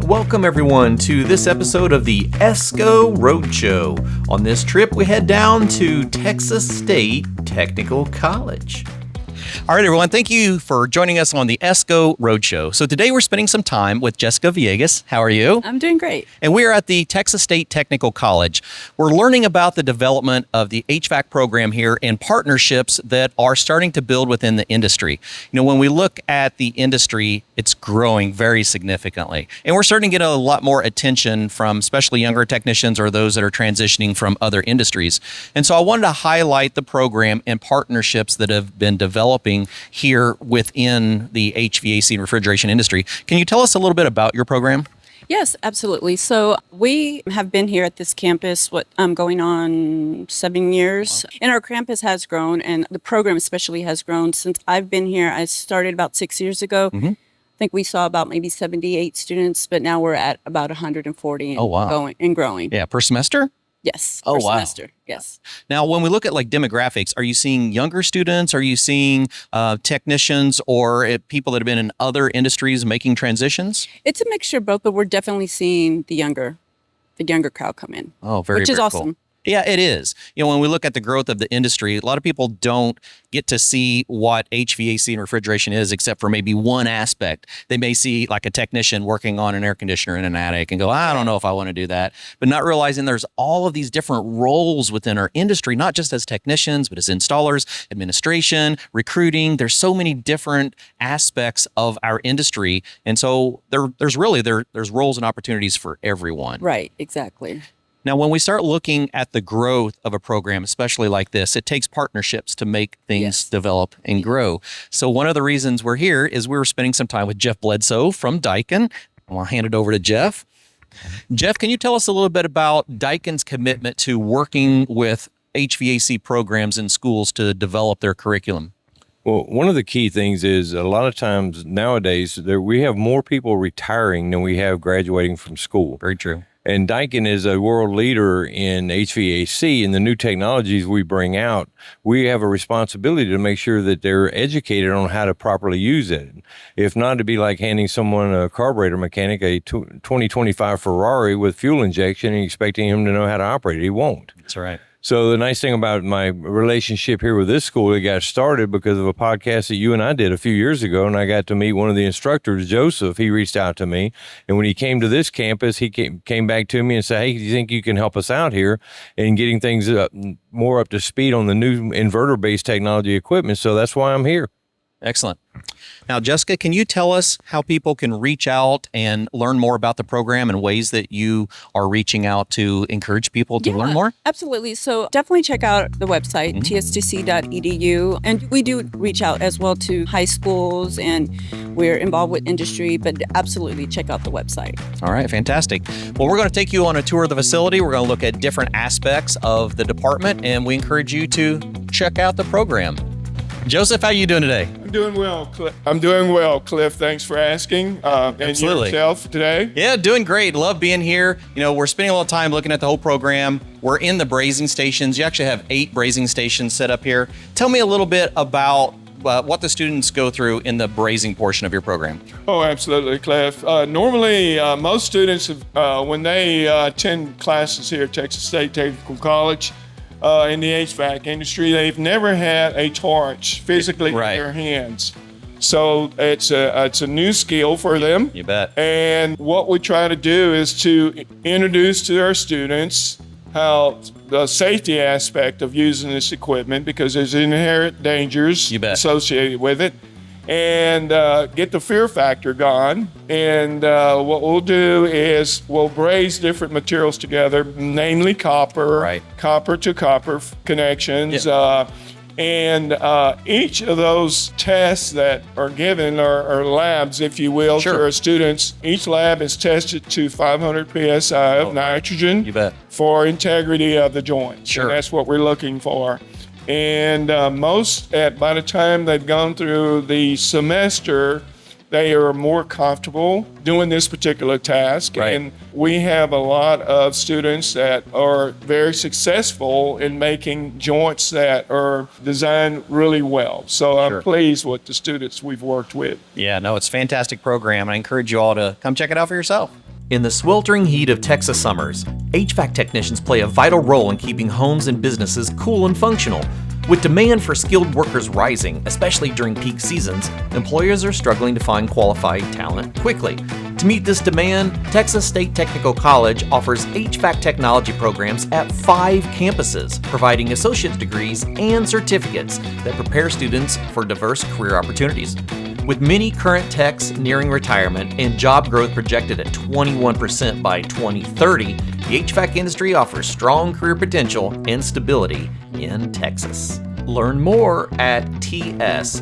Welcome everyone to this episode of the ESCO Roadshow. On this trip, we head down to Texas State Technical College. All right, everyone. Thank you for joining us on the ESCO Roadshow. So today we're spending some time with Jessica Villegas. How are you? I'm doing great. And we are at the Texas State Technical College. We're learning about the development of the HVAC program here and partnerships that are starting to build within the industry. You know, when we look at the industry, it's growing very significantly. And we're starting to get a lot more attention from especially younger technicians or those that are transitioning from other industries. And so I wanted to highlight the program and partnerships that have been developing here within the HVAC and refrigeration industry. Can you tell us a little bit about your program? Yes, absolutely. So we have been here at this campus, going on 7 years. Wow. And our campus has grown, and the program especially has grown since I've been here. I started about 6 years ago. Mm-hmm. I think we saw about maybe 78 students, but now we're at about 140 and growing. Yeah, per semester? Yes. Oh, wow. Semester. Yes. Now, when we look at like demographics, are you seeing younger students? Are you seeing technicians or people that have been in other industries making transitions? It's a mixture of both, but we're definitely seeing the younger crowd come in. Oh, very which is very awesome. Cool. Yeah, it is. You know, when we look at the growth of the industry, a lot of people don't get to see what HVAC and refrigeration is except for maybe one aspect. They may see like a technician working on an air conditioner in an attic and go, I don't know if I want to do that, but not realizing there's all of these different roles within our industry, not just as technicians, but as installers, administration, recruiting. There's so many different aspects of our industry. And so there's roles and opportunities for everyone. Right, exactly. Now, when we start looking at the growth of a program, especially like this, it takes partnerships to make things develop and grow. So one of the reasons we're here is we were spending some time with Jeff Bledsoe from Daikin. I'll hand it over to Jeff. Jeff, can you tell us a little bit about Daikin's commitment to working with HVAC programs in schools to develop their curriculum? Well, one of the key things is a lot of times nowadays we have more people retiring than we have graduating from school. Very true. And Daikin is a world leader in HVAC, and the new technologies we bring out, we have a responsibility to make sure that they're educated on how to properly use it. If not, it'd be like handing someone a carburetor mechanic a 2025 Ferrari with fuel injection and expecting him to know how to operate it. He won't. That's right. So the nice thing about my relationship here with this school, it got started because of a podcast that you and I did a few years ago, and I got to meet one of the instructors, Joseph. He reached out to me, and when he came to this campus, he came back to me and said, hey, do you think you can help us out here in getting things more up to speed on the new inverter-based technology equipment? So that's why I'm here. Excellent. Now, Jessica, can you tell us how people can reach out and learn more about the program and ways that you are reaching out to encourage people to learn more? Absolutely. So definitely check out the website, TSTC.edu. And we do reach out as well to high schools, and we're involved with industry, but absolutely check out the website. All right, fantastic. Well, we're going to take you on a tour of the facility. We're going to look at different aspects of the department, and we encourage you to check out the program. Joseph, how are you doing today? I'm doing well, Cliff. Thanks for asking. Absolutely. And yourself today? Yeah, doing great. Love being here. You know, we're spending a lot of time looking at the whole program. We're in the brazing stations. You actually have 8 brazing stations set up here. Tell me a little bit about what the students go through in the brazing portion of your program. Oh, absolutely, Cliff. Normally, most students, when they attend classes here at Texas State Technical College, in the HVAC industry, they've never had a torch physically in their hands. So it's a new skill for them. You bet. And what we try to do is to introduce to our students how the safety aspect of using this equipment, because there's inherent dangers associated with it, and get the fear factor gone. And what we'll do is we'll braze different materials together, namely copper, copper to copper connections. And each of those tests that are given are labs, if you will, to our students. Each lab is tested to 500 psi of nitrogen for integrity of the joints. And that's what we're looking for. And by the time they've gone through the semester, they are more comfortable doing this particular task. And we have a lot of students that are very successful in making joints that are designed really well. So I'm pleased with the students we've worked with. Yeah, no, it's a fantastic program. I encourage you all to come check it out for yourself. In the sweltering heat of Texas summers, HVAC technicians play a vital role in keeping homes and businesses cool and functional. With demand for skilled workers rising, especially during peak seasons, employers are struggling to find qualified talent quickly. To meet this demand, Texas State Technical College offers HVAC technology programs at 5 campuses, providing associate's degrees and certificates that prepare students for diverse career opportunities. With many current techs nearing retirement and job growth projected at 21% by 2030, the HVAC industry offers strong career potential and stability in Texas. Learn more at tstc.edu.